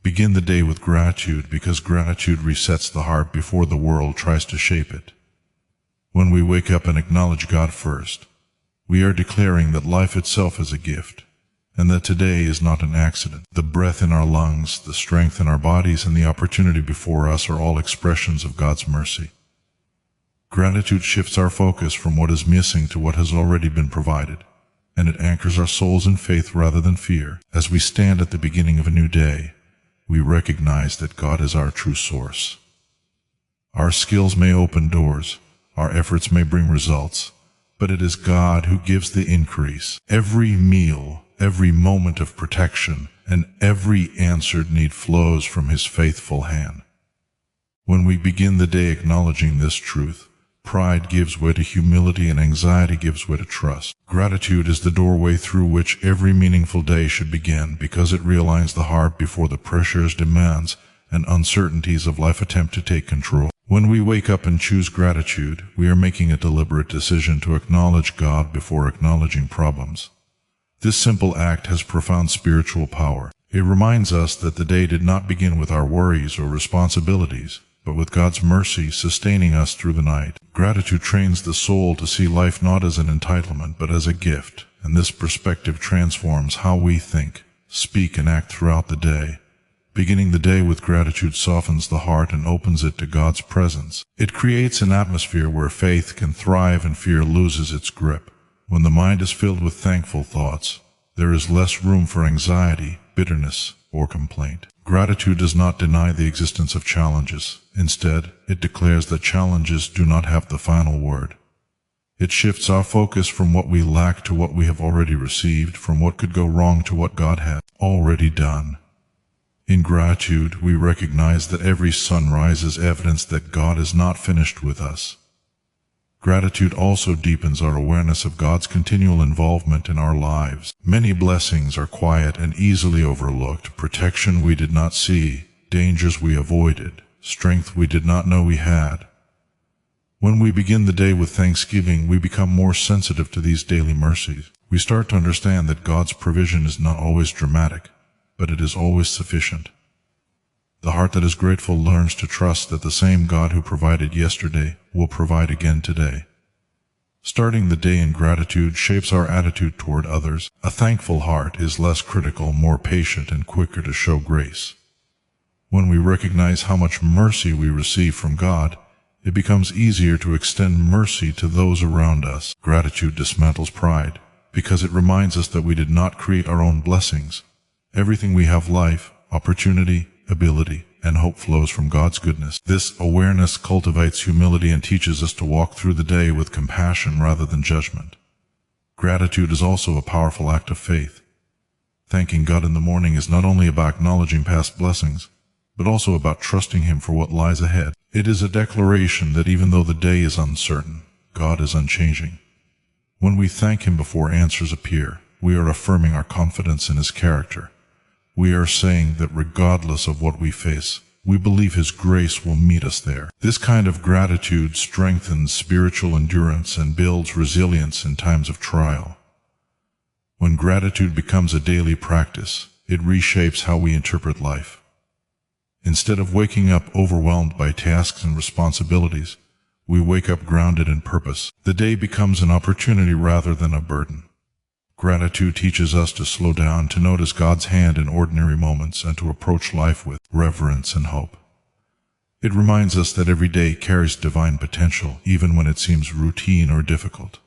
Begin the day with gratitude because gratitude resets the heart before the world tries to shape it. When we wake up and acknowledge God first, we are declaring that life itself is a gift, and that today is not an accident. The breath in our lungs, the strength in our bodies, and the opportunity before us are all expressions of God's mercy. Gratitude shifts our focus from what is missing to what has already been provided, and it anchors our souls in faith rather than fear. As we stand at the beginning of a new day, we recognize that God is our true source. Our skills may open doors, our efforts may bring results, but it is God who gives the increase. Every meal, every moment of protection, and every answered need flows from His faithful hand. When we begin the day acknowledging this truth, pride gives way to humility and anxiety gives way to trust. Gratitude is the doorway through which every meaningful day should begin because it realigns the heart before the pressures, demands, and uncertainties of life attempt to take control. When we wake up and choose gratitude, we are making a deliberate decision to acknowledge God before acknowledging problems. This simple act has profound spiritual power. It reminds us that the day did not begin with our worries or responsibilities, but with God's mercy sustaining us through the night. Gratitude trains the soul to see life not as an entitlement but as a gift, and this perspective transforms how we think, speak, and act throughout the day. Beginning the day with gratitude softens the heart and opens it to God's presence. It creates an atmosphere where faith can thrive and fear loses its grip. When the mind is filled with thankful thoughts, there is less room for anxiety, bitterness, or complaint. Gratitude does not deny the existence of challenges. Instead, it declares that challenges do not have the final word. It shifts our focus from what we lack to what we have already received, from what could go wrong to what God has already done. In gratitude, we recognize that every sunrise is evidence that God is not finished with us. Gratitude also deepens our awareness of God's continual involvement in our lives. Many blessings are quiet and easily overlooked, protection we did not see, dangers we avoided, strength we did not know we had. When we begin the day with thanksgiving, we become more sensitive to these daily mercies. We start to understand that God's provision is not always dramatic, but it is always sufficient. The heart that is grateful learns to trust that the same God who provided yesterday will provide again today. Starting the day in gratitude shapes our attitude toward others. A thankful heart is less critical, more patient, and quicker to show grace. When we recognize how much mercy we receive from God, it becomes easier to extend mercy to those around us. Gratitude dismantles pride, because it reminds us that we did not create our own blessings. Everything we have, life, opportunity, ability, and hope, flows from God's goodness. This awareness cultivates humility and teaches us to walk through the day with compassion rather than judgment. Gratitude is also a powerful act of faith. Thanking God in the morning is not only about acknowledging past blessings, but also about trusting Him for what lies ahead. It is a declaration that even though the day is uncertain, God is unchanging. When we thank Him before answers appear, we are affirming our confidence in His character. We are saying that regardless of what we face, we believe His grace will meet us there. This kind of gratitude strengthens spiritual endurance and builds resilience in times of trial. When gratitude becomes a daily practice, it reshapes how we interpret life. Instead of waking up overwhelmed by tasks and responsibilities, we wake up grounded in purpose. The day becomes an opportunity rather than a burden. Gratitude teaches us to slow down, to notice God's hand in ordinary moments, and to approach life with reverence and hope. It reminds us that every day carries divine potential, even when it seems routine or difficult.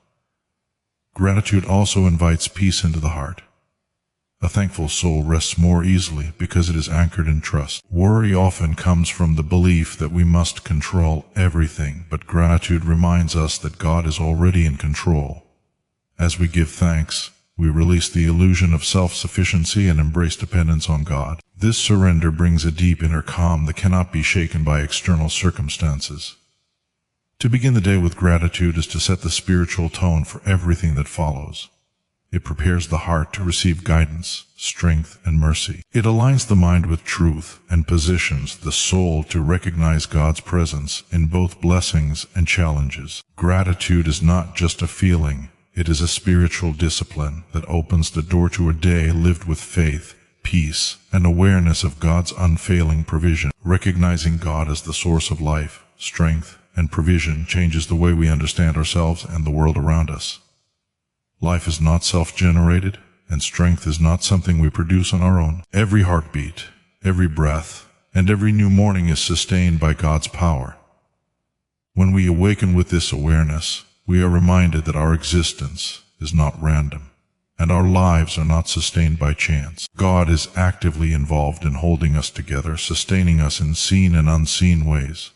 Gratitude also invites peace into the heart. A thankful soul rests more easily because it is anchored in trust. Worry often comes from the belief that we must control everything, but gratitude reminds us that God is already in control. As we give thanks, we release the illusion of self-sufficiency and embrace dependence on God. This surrender brings a deep inner calm that cannot be shaken by external circumstances. To begin the day with gratitude is to set the spiritual tone for everything that follows. It prepares the heart to receive guidance, strength, and mercy. It aligns the mind with truth and positions the soul to recognize God's presence in both blessings and challenges. Gratitude is not just a feeling. It is a spiritual discipline that opens the door to a day lived with faith, peace, and awareness of God's unfailing provision. Recognizing God as the source of life, strength, and provision changes the way we understand ourselves and the world around us. Life is not self-generated, and strength is not something we produce on our own. Every heartbeat, every breath, and every new morning is sustained by God's power. When we awaken with this awareness, we are reminded that our existence is not random, and our lives are not sustained by chance. God is actively involved in holding us together, sustaining us in seen and unseen ways.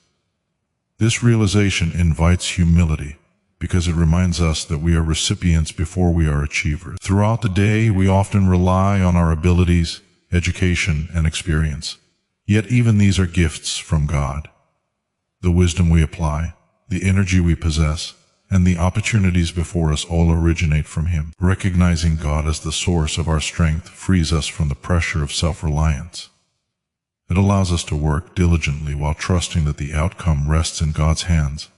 This realization invites humility, because it reminds us that we are recipients before we are achievers. Throughout the day, we often rely on our abilities, education, and experience. Yet even these are gifts from God. The wisdom we apply, the energy we possess, and the opportunities before us all originate from Him. Recognizing God as the source of our strength frees us from the pressure of self-reliance. It allows us to work diligently while trusting that the outcome rests in God's hands.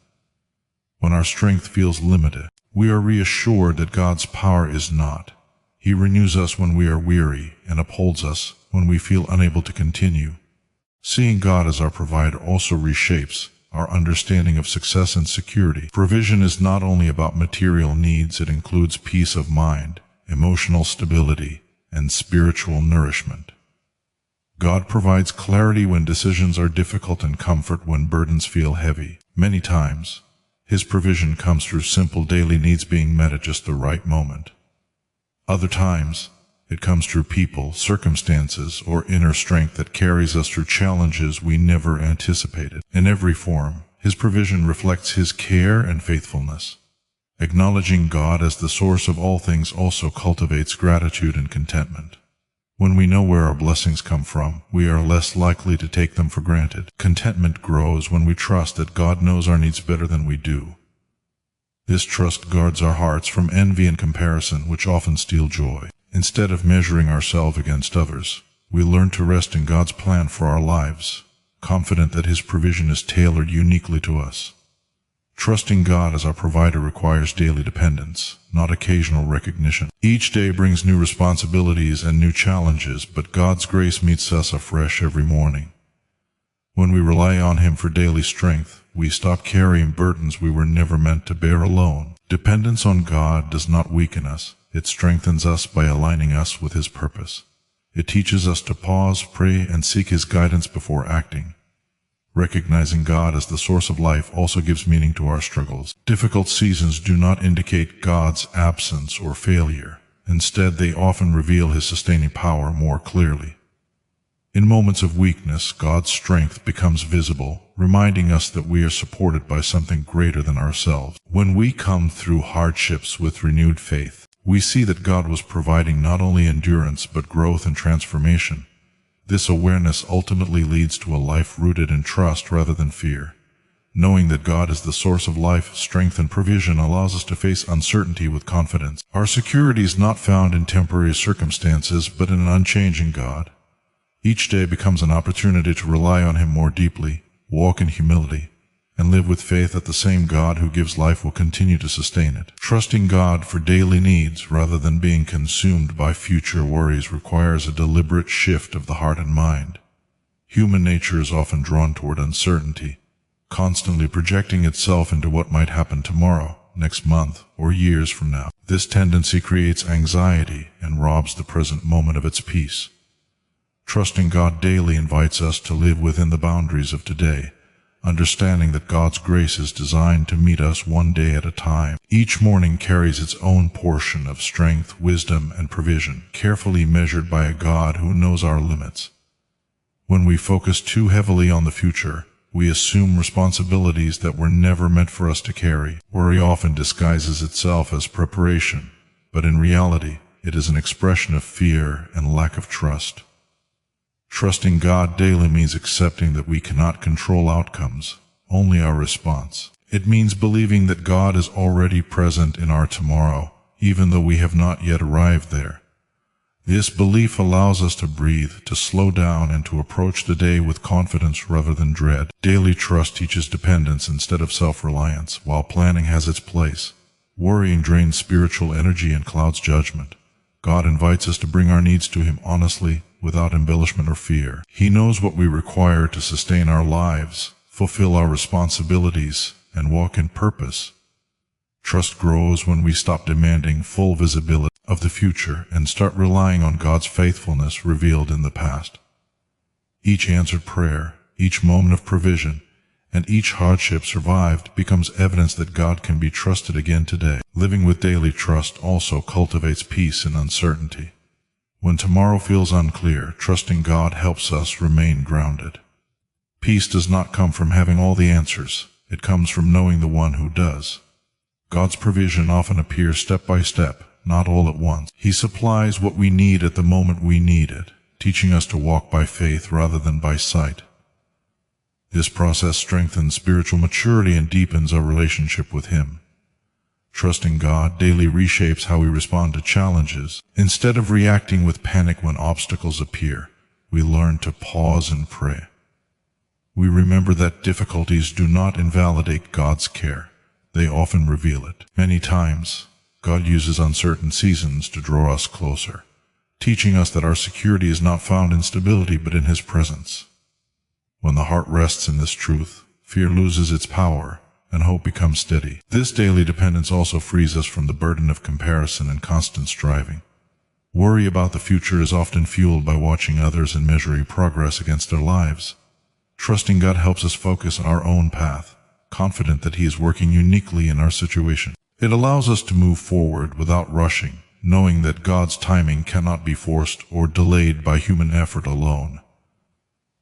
When our strength feels limited, we are reassured that God's power is not. He renews us when we are weary and upholds us when we feel unable to continue. Seeing God as our provider also reshapes our understanding of success and security. Provision is not only about material needs, it includes peace of mind, emotional stability, and spiritual nourishment. God provides clarity when decisions are difficult and comfort when burdens feel heavy. Many times, His provision comes through simple daily needs being met at just the right moment. Other times, it comes through people, circumstances, or inner strength that carries us through challenges we never anticipated. In every form, His provision reflects His care and faithfulness. Acknowledging God as the source of all things also cultivates gratitude and contentment. When we know where our blessings come from, we are less likely to take them for granted. Contentment grows when we trust that God knows our needs better than we do. This trust guards our hearts from envy and comparison, which often steal joy. Instead of measuring ourselves against others, we learn to rest in God's plan for our lives, confident that His provision is tailored uniquely to us. Trusting God as our provider requires daily dependence, not occasional recognition. Each day brings new responsibilities and new challenges, but God's grace meets us afresh every morning. When we rely on Him for daily strength, we stop carrying burdens we were never meant to bear alone. Dependence on God does not weaken us. It strengthens us by aligning us with His purpose. It teaches us to pause, pray, and seek His guidance before acting. Recognizing God as the source of life also gives meaning to our struggles. Difficult seasons do not indicate God's absence or failure. Instead, they often reveal His sustaining power more clearly. In moments of weakness, God's strength becomes visible, reminding us that we are supported by something greater than ourselves. When we come through hardships with renewed faith, we see that God was providing not only endurance but growth and transformation. This awareness ultimately leads to a life rooted in trust rather than fear. Knowing that God is the source of life, strength, and provision allows us to face uncertainty with confidence. Our security is not found in temporary circumstances but in an unchanging God. Each day becomes an opportunity to rely on Him more deeply, walk in humility, and live with faith that the same God who gives life will continue to sustain it. Trusting God for daily needs rather than being consumed by future worries requires a deliberate shift of the heart and mind. Human nature is often drawn toward uncertainty, constantly projecting itself into what might happen tomorrow, next month, or years from now. This tendency creates anxiety and robs the present moment of its peace. Trusting God daily invites us to live within the boundaries of today, understanding that God's grace is designed to meet us one day at a time. Each morning carries its own portion of strength, wisdom, and provision, carefully measured by a God who knows our limits. When we focus too heavily on the future, we assume responsibilities that were never meant for us to carry. Worry often disguises itself as preparation, but in reality, it is an expression of fear and lack of trust. Trusting God daily means accepting that we cannot control outcomes, only our response. It means believing that God is already present in our tomorrow, even though we have not yet arrived there. This belief allows us to breathe, to slow down, and to approach the day with confidence rather than dread. Daily trust teaches dependence instead of self-reliance, while planning has its place. Worrying drains spiritual energy and clouds judgment. God invites us to bring our needs to Him honestly, without embellishment or fear. He knows what we require to sustain our lives, fulfill our responsibilities, and walk in purpose. Trust grows when we stop demanding full visibility of the future and start relying on God's faithfulness revealed in the past. Each answered prayer, each moment of provision, and each hardship survived becomes evidence that God can be trusted again today. Living with daily trust also cultivates peace in uncertainty. When tomorrow feels unclear, trusting God helps us remain grounded. Peace does not come from having all the answers. It comes from knowing the one who does. God's provision often appears step by step, not all at once. He supplies what we need at the moment we need it, teaching us to walk by faith rather than by sight. This process strengthens spiritual maturity and deepens our relationship with Him. Trusting God daily reshapes how we respond to challenges. Instead of reacting with panic when obstacles appear, we learn to pause and pray. We remember that difficulties do not invalidate God's care. They often reveal it. Many times, God uses uncertain seasons to draw us closer, teaching us that our security is not found in stability but in His presence. When the heart rests in this truth, fear loses its power and hope becomes steady. This daily dependence also frees us from the burden of comparison and constant striving. Worry about the future is often fueled by watching others and measuring progress against their lives. Trusting God helps us focus on our own path, confident that He is working uniquely in our situation. It allows us to move forward without rushing, knowing that God's timing cannot be forced or delayed by human effort alone.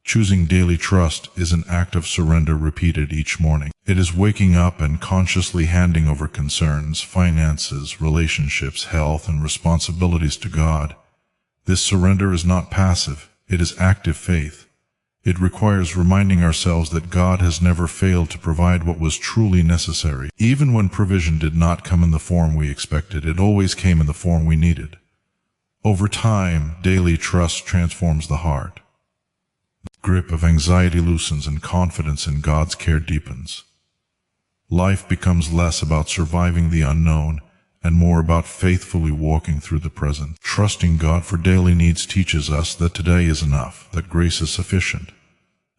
Choosing daily trust is an act of surrender repeated each morning. It is waking up and consciously handing over concerns, finances, relationships, health, and responsibilities to God. This surrender is not passive, it is active faith. It requires reminding ourselves that God has never failed to provide what was truly necessary. Even when provision did not come in the form we expected, it always came in the form we needed. Over time, daily trust transforms the heart. The grip of anxiety loosens and confidence in God's care deepens. Life becomes less about surviving the unknown and more about faithfully walking through the present. Trusting God for daily needs teaches us that today is enough, that grace is sufficient,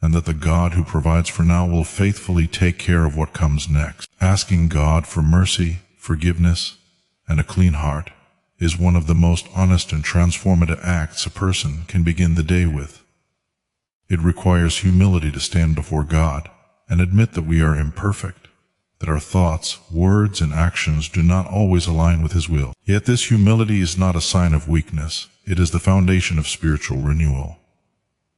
and that the God who provides for now will faithfully take care of what comes next. Asking God for mercy, forgiveness, and a clean heart is one of the most honest and transformative acts a person can begin the day with. It requires humility to stand before God and admit that we are imperfect, that our thoughts, words, and actions do not always align with His will. Yet this humility is not a sign of weakness. It is the foundation of spiritual renewal.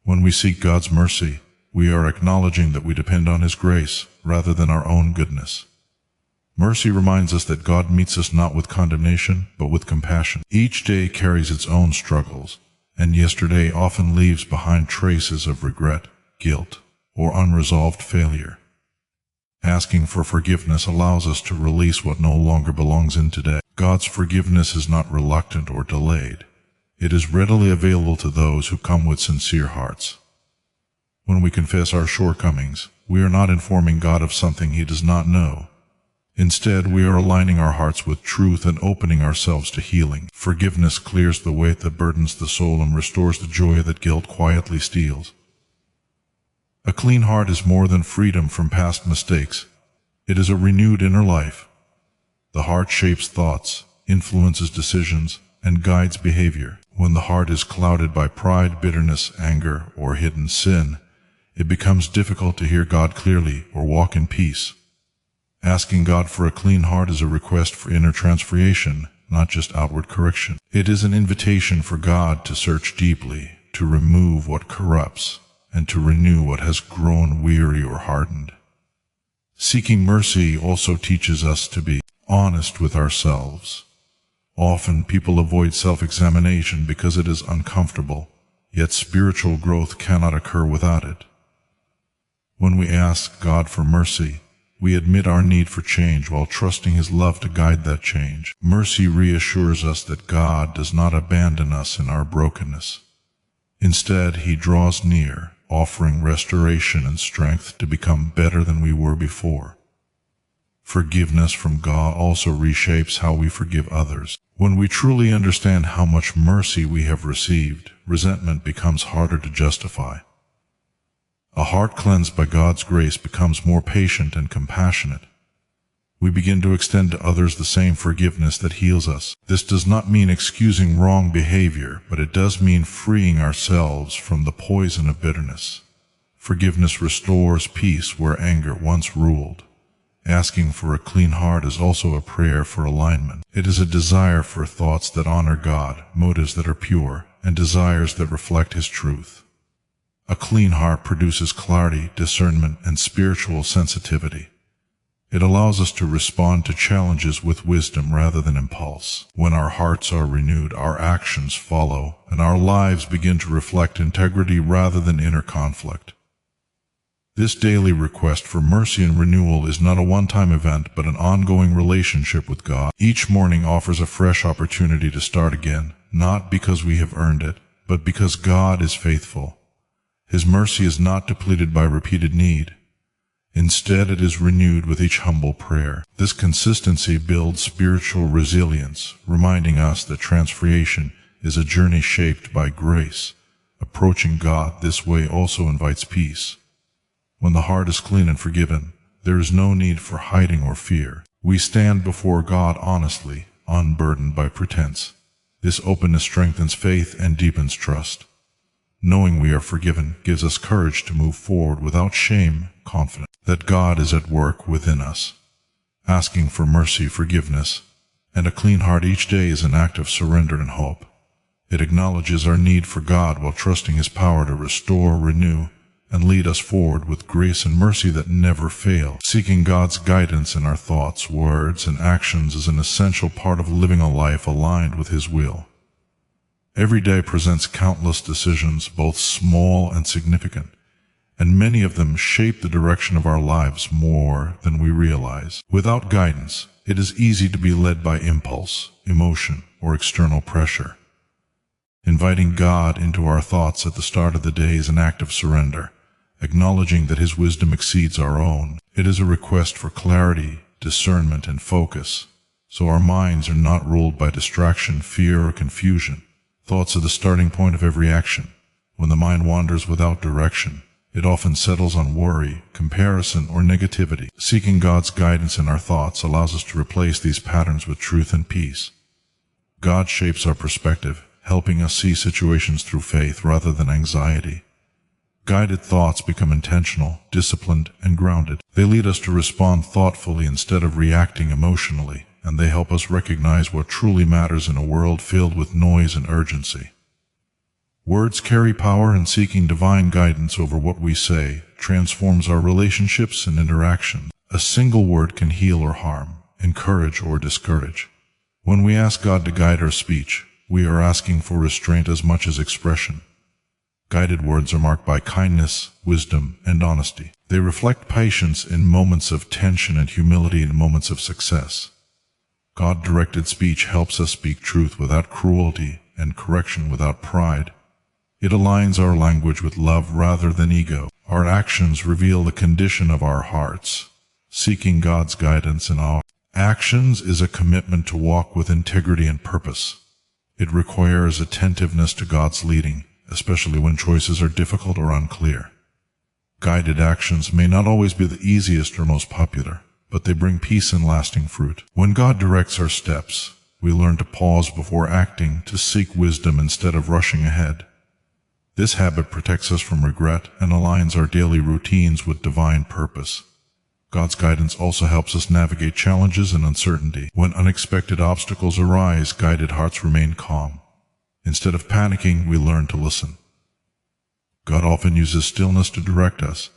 When we seek God's mercy, we are acknowledging that we depend on His grace rather than our own goodness. Mercy reminds us that God meets us not with condemnation, but with compassion. Each day carries its own struggles, and yesterday often leaves behind traces of regret, guilt, or unresolved failure. Asking for forgiveness allows us to release what no longer belongs in today. God's forgiveness is not reluctant or delayed. It is readily available to those who come with sincere hearts. When we confess our shortcomings, we are not informing God of something He does not know. Instead, we are aligning our hearts with truth and opening ourselves to healing. Forgiveness clears the weight that burdens the soul and restores the joy that guilt quietly steals. A clean heart is more than freedom from past mistakes. It is a renewed inner life. The heart shapes thoughts, influences decisions, and guides behavior. When the heart is clouded by pride, bitterness, anger, or hidden sin, it becomes difficult to hear God clearly or walk in peace. Asking God for a clean heart is a request for inner transformation, not just outward correction. It is an invitation for God to search deeply, to remove what corrupts, and to renew what has grown weary or hardened. Seeking mercy also teaches us to be honest with ourselves. Often people avoid self-examination because it is uncomfortable, yet spiritual growth cannot occur without it. When we ask God for mercy, we admit our need for change while trusting His love to guide that change. Mercy reassures us that God does not abandon us in our brokenness. Instead, He draws near, offering restoration and strength to become better than we were before. Forgiveness from God also reshapes how we forgive others. When we truly understand how much mercy we have received, resentment becomes harder to justify. A heart cleansed by God's grace becomes more patient and compassionate. We begin to extend to others the same forgiveness that heals us. This does not mean excusing wrong behavior, but it does mean freeing ourselves from the poison of bitterness. Forgiveness restores peace where anger once ruled. Asking for a clean heart is also a prayer for alignment. It is a desire for thoughts that honor God, motives that are pure, and desires that reflect His truth. A clean heart produces clarity, discernment, and spiritual sensitivity. It allows us to respond to challenges with wisdom rather than impulse. When our hearts are renewed, our actions follow, and our lives begin to reflect integrity rather than inner conflict. This daily request for mercy and renewal is not a one-time event, but an ongoing relationship with God. Each morning offers a fresh opportunity to start again, not because we have earned it, but because God is faithful. His mercy is not depleted by repeated need. Instead, it is renewed with each humble prayer. This consistency builds spiritual resilience, reminding us that transformation is a journey shaped by grace. Approaching God this way also invites peace. When the heart is clean and forgiven, there is no need for hiding or fear. We stand before God honestly, unburdened by pretense. This openness strengthens faith and deepens trust. Knowing we are forgiven gives us courage to move forward without shame, confident that God is at work within us. Asking for mercy, forgiveness, and a clean heart each day is an act of surrender and hope. It acknowledges our need for God while trusting His power to restore, renew, and lead us forward with grace and mercy that never fail. Seeking God's guidance in our thoughts, words, and actions is an essential part of living a life aligned with His will. Every day presents countless decisions, both small and significant, and many of them shape the direction of our lives more than we realize. Without guidance, it is easy to be led by impulse, emotion, or external pressure. Inviting God into our thoughts at the start of the day is an act of surrender. Acknowledging that His wisdom exceeds our own. It is a request for clarity, discernment, and focus, so our minds are not ruled by distraction, fear, or confusion. Thoughts are the starting point of every action. When the mind wanders without direction, it often settles on worry, comparison, or negativity. Seeking God's guidance in our thoughts allows us to replace these patterns with truth and peace. God shapes our perspective, helping us see situations through faith rather than anxiety. Guided thoughts become intentional, disciplined, and grounded. They lead us to respond thoughtfully instead of reacting emotionally, and they help us recognize what truly matters in a world filled with noise and urgency. Words carry power, and seeking divine guidance over what we say transforms our relationships and interactions. A single word can heal or harm, encourage or discourage. When we ask God to guide our speech, we are asking for restraint as much as expression. Guided words are marked by kindness, wisdom, and honesty. They reflect patience in moments of tension and humility in moments of success. God-directed speech helps us speak truth without cruelty and correction without pride. It aligns our language with love rather than ego. Our actions reveal the condition of our hearts. Seeking God's guidance in our actions is a commitment to walk with integrity and purpose. It requires attentiveness to God's leading, especially when choices are difficult or unclear. Guided actions may not always be the easiest or most popular, but they bring peace and lasting fruit. When God directs our steps, we learn to pause before acting, to seek wisdom instead of rushing ahead. This habit protects us from regret and aligns our daily routines with divine purpose. God's guidance also helps us navigate challenges and uncertainty. When unexpected obstacles arise, guided hearts remain calm. Instead of panicking, we learn to listen. God often uses stillness to direct us,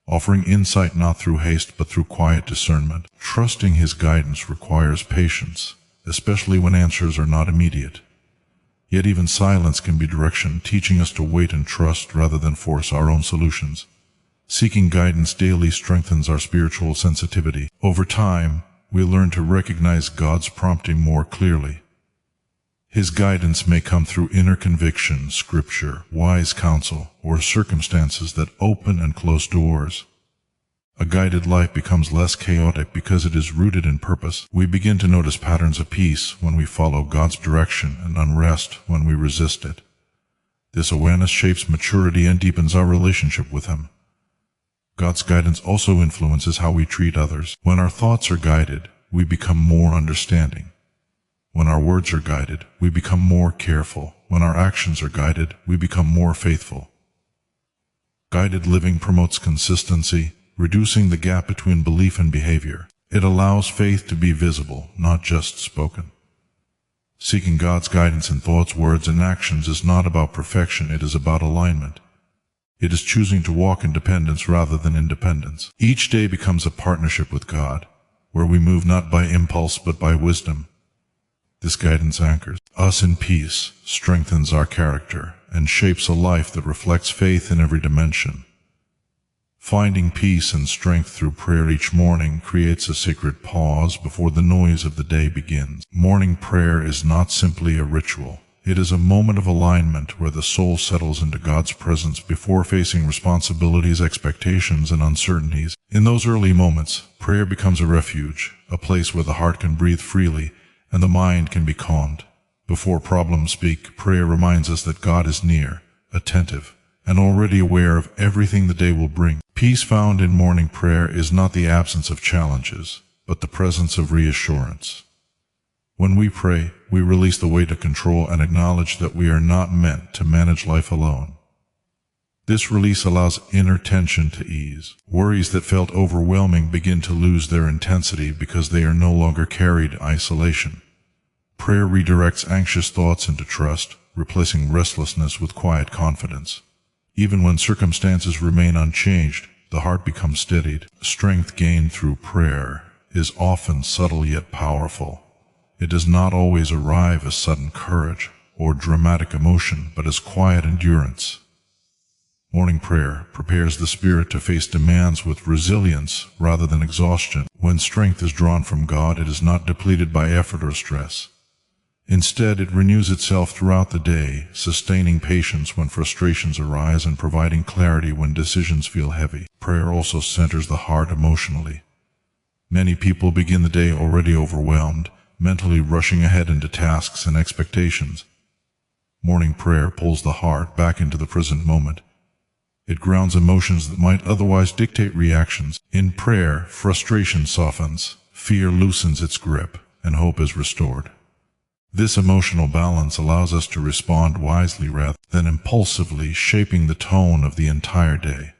offering insight not through haste but through quiet discernment. Trusting His guidance requires patience, especially when answers are not immediate. Yet even silence can be direction, teaching us to wait and trust rather than force our own solutions. Seeking guidance daily strengthens our spiritual sensitivity. Over time, we learn to recognize God's prompting more clearly. His guidance may come through inner conviction, scripture, wise counsel, or circumstances that open and close doors. A guided life becomes less chaotic because it is rooted in purpose. We begin to notice patterns of peace when we follow God's direction and unrest when we resist it. This awareness shapes maturity and deepens our relationship with Him. God's guidance also influences how we treat others. When our thoughts are guided, we become more understanding. When our words are guided, we become more careful. When our actions are guided, we become more faithful. Guided living promotes consistency, reducing the gap between belief and behavior. It allows faith to be visible, not just spoken. Seeking God's guidance in thoughts, words, and actions is not about perfection, it is about alignment. It is choosing to walk in dependence rather than independence. Each day becomes a partnership with God, where we move not by impulse but by wisdom. This guidance anchors us in peace, strengthens our character, and shapes a life that reflects faith in every dimension. Finding peace and strength through prayer each morning creates a sacred pause before the noise of the day begins. Morning prayer is not simply a ritual. It is a moment of alignment where the soul settles into God's presence before facing responsibilities, expectations, and uncertainties. In those early moments, prayer becomes a refuge, a place where the heart can breathe freely and the mind can be calmed. Before problems speak, prayer reminds us that God is near, attentive, and already aware of everything the day will bring. Peace found in morning prayer is not the absence of challenges, but the presence of reassurance. When we pray, we release the weight of control and acknowledge that we are not meant to manage life alone. This release allows inner tension to ease. Worries that felt overwhelming begin to lose their intensity because they are no longer carried in isolation. Prayer redirects anxious thoughts into trust, replacing restlessness with quiet confidence. Even when circumstances remain unchanged, the heart becomes steadied. Strength gained through prayer is often subtle yet powerful. It does not always arrive as sudden courage or dramatic emotion, but as quiet endurance. Morning prayer prepares the spirit to face demands with resilience rather than exhaustion. When strength is drawn from God, it is not depleted by effort or stress. Instead, it renews itself throughout the day, sustaining patience when frustrations arise and providing clarity when decisions feel heavy. Prayer also centers the heart emotionally. Many people begin the day already overwhelmed, mentally rushing ahead into tasks and expectations. Morning prayer pulls the heart back into the present moment. It grounds emotions that might otherwise dictate reactions. In prayer, frustration softens, fear loosens its grip, and hope is restored. This emotional balance allows us to respond wisely rather than impulsively, shaping the tone of the entire day.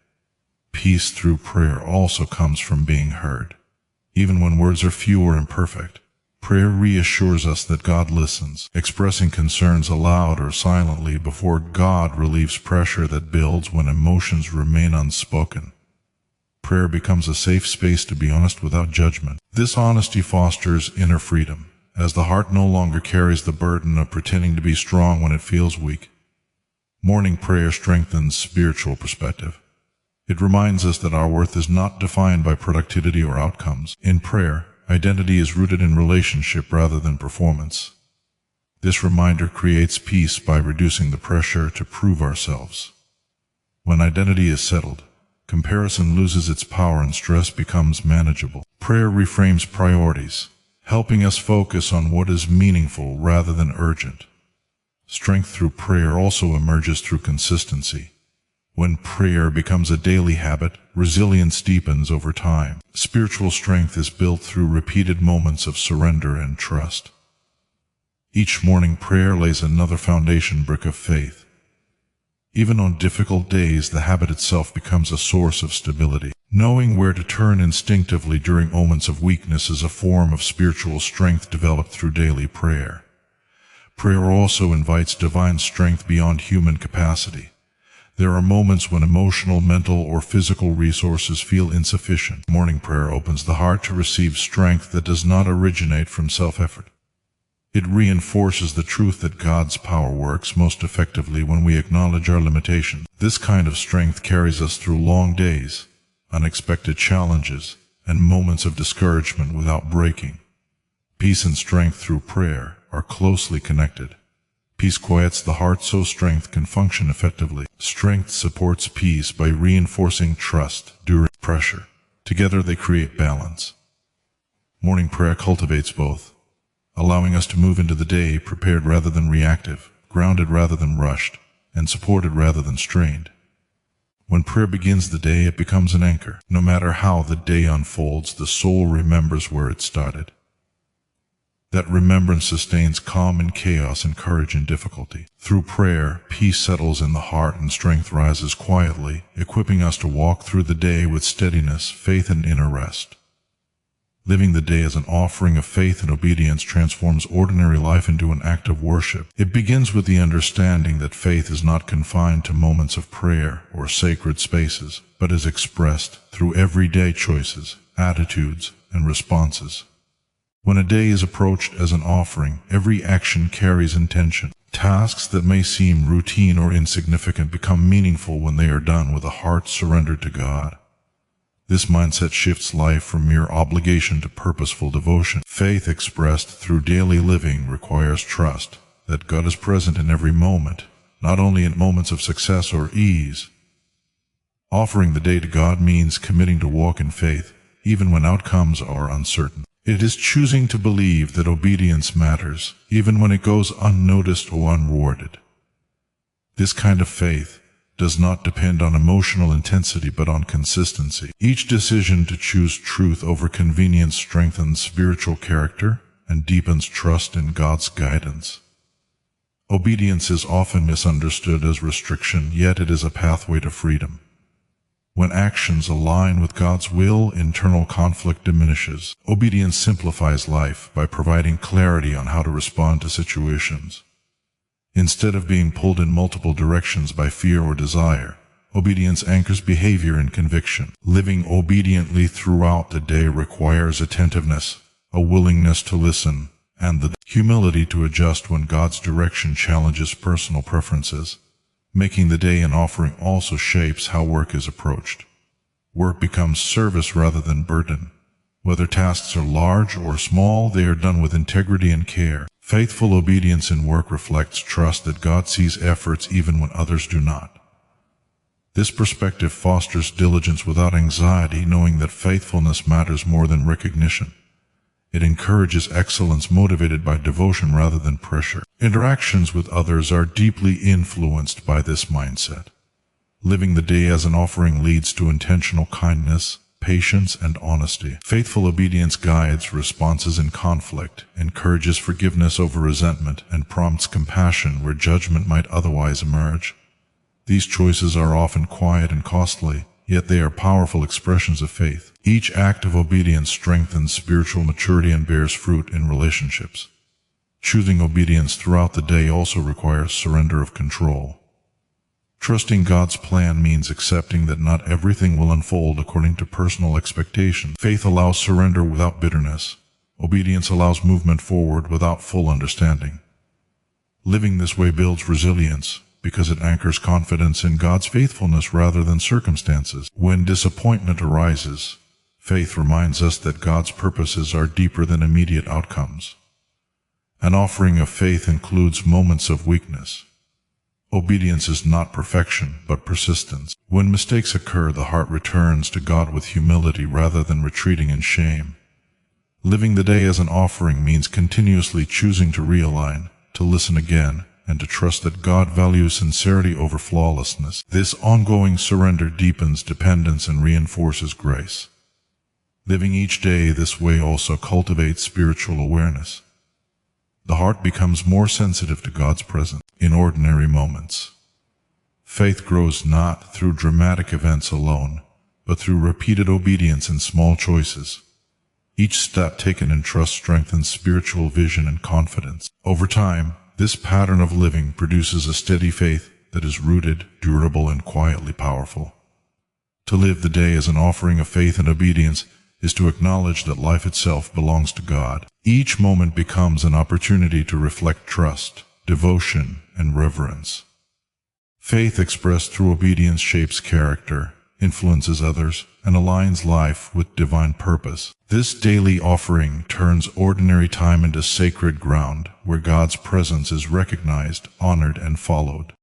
Peace through prayer also comes from being heard. Even when words are few or imperfect, prayer reassures us that God listens, expressing concerns aloud or silently before God relieves pressure that builds when emotions remain unspoken. Prayer becomes a safe space to be honest without judgment. This honesty fosters inner freedom, as the heart no longer carries the burden of pretending to be strong when it feels weak. Morning prayer strengthens spiritual perspective. It reminds us that our worth is not defined by productivity or outcomes. In prayer, identity is rooted in relationship rather than performance. This reminder creates peace by reducing the pressure to prove ourselves. When identity is settled, comparison loses its power and stress becomes manageable. Prayer reframes priorities, helping us focus on what is meaningful rather than urgent. Strength through prayer also emerges through consistency. When prayer becomes a daily habit, resilience deepens over time. Spiritual strength is built through repeated moments of surrender and trust. Each morning prayer lays another foundation brick of faith. Even on difficult days, the habit itself becomes a source of stability. Knowing where to turn instinctively during moments of weakness is a form of spiritual strength developed through daily prayer. Prayer also invites divine strength beyond human capacity. There are moments when emotional, mental, or physical resources feel insufficient. Morning prayer opens the heart to receive strength that does not originate from self-effort. It reinforces the truth that God's power works most effectively when we acknowledge our limitations. This kind of strength carries us through long days, unexpected challenges, and moments of discouragement without breaking. Peace and strength through prayer are closely connected. Peace quiets the heart so strength can function effectively. Strength supports peace by reinforcing trust during pressure. Together they create balance. Morning prayer cultivates both, allowing us to move into the day prepared rather than reactive, grounded rather than rushed, and supported rather than strained. When prayer begins the day, it becomes an anchor. No matter how the day unfolds, the soul remembers where it started. That remembrance sustains calm in chaos and courage in difficulty. Through prayer, peace settles in the heart and strength rises quietly, equipping us to walk through the day with steadiness, faith, and inner rest. Living the day as an offering of faith and obedience transforms ordinary life into an act of worship. It begins with the understanding that faith is not confined to moments of prayer or sacred spaces, but is expressed through everyday choices, attitudes, and responses. When a day is approached as an offering, every action carries intention. Tasks that may seem routine or insignificant become meaningful when they are done with a heart surrendered to God. This mindset shifts life from mere obligation to purposeful devotion. Faith expressed through daily living requires trust that God is present in every moment, not only in moments of success or ease. Offering the day to God means committing to walk in faith, even when outcomes are uncertain. It is choosing to believe that obedience matters, even when it goes unnoticed or unrewarded. This kind of faith does not depend on emotional intensity but on consistency. Each decision to choose truth over convenience strengthens spiritual character and deepens trust in God's guidance. Obedience is often misunderstood as restriction, yet it is a pathway to freedom. When actions align with God's will, internal conflict diminishes. Obedience simplifies life by providing clarity on how to respond to situations. Instead of being pulled in multiple directions by fear or desire, obedience anchors behavior in conviction. Living obediently throughout the day requires attentiveness, a willingness to listen, and the humility to adjust when God's direction challenges personal preferences. Making the day an offering also shapes how work is approached. Work becomes service rather than burden. Whether tasks are large or small, they are done with integrity and care. Faithful obedience in work reflects trust that God sees efforts even when others do not. This perspective fosters diligence without anxiety, knowing that faithfulness matters more than recognition. It encourages excellence motivated by devotion rather than pressure. Interactions with others are deeply influenced by this mindset. Living the day as an offering leads to intentional kindness, patience, and honesty. Faithful obedience guides responses in conflict, encourages forgiveness over resentment, and prompts compassion where judgment might otherwise emerge. These choices are often quiet and costly, yet they are powerful expressions of faith. Each act of obedience strengthens spiritual maturity and bears fruit in relationships. Choosing obedience throughout the day also requires surrender of control. Trusting God's plan means accepting that not everything will unfold according to personal expectations. Faith allows surrender without bitterness. Obedience allows movement forward without full understanding. Living this way builds resilience because it anchors confidence in God's faithfulness rather than circumstances. When disappointment arises, faith reminds us that God's purposes are deeper than immediate outcomes. An offering of faith includes moments of weakness. Obedience is not perfection, but persistence. When mistakes occur, the heart returns to God with humility rather than retreating in shame. Living the day as an offering means continuously choosing to realign, to listen again, and to trust that God values sincerity over flawlessness. This ongoing surrender deepens dependence and reinforces grace. Living each day this way also cultivates spiritual awareness. The heart becomes more sensitive to God's presence in ordinary moments. Faith grows not through dramatic events alone, but through repeated obedience and small choices. Each step taken in trust strengthens spiritual vision and confidence. Over time, this pattern of living produces a steady faith that is rooted, durable, and quietly powerful. To live the day as an offering of faith and obedience is to acknowledge that life itself belongs to God. Each moment becomes an opportunity to reflect trust, devotion, and reverence. Faith expressed through obedience shapes character, influences others, and aligns life with divine purpose. This daily offering turns ordinary time into sacred ground where God's presence is recognized, honored, and followed.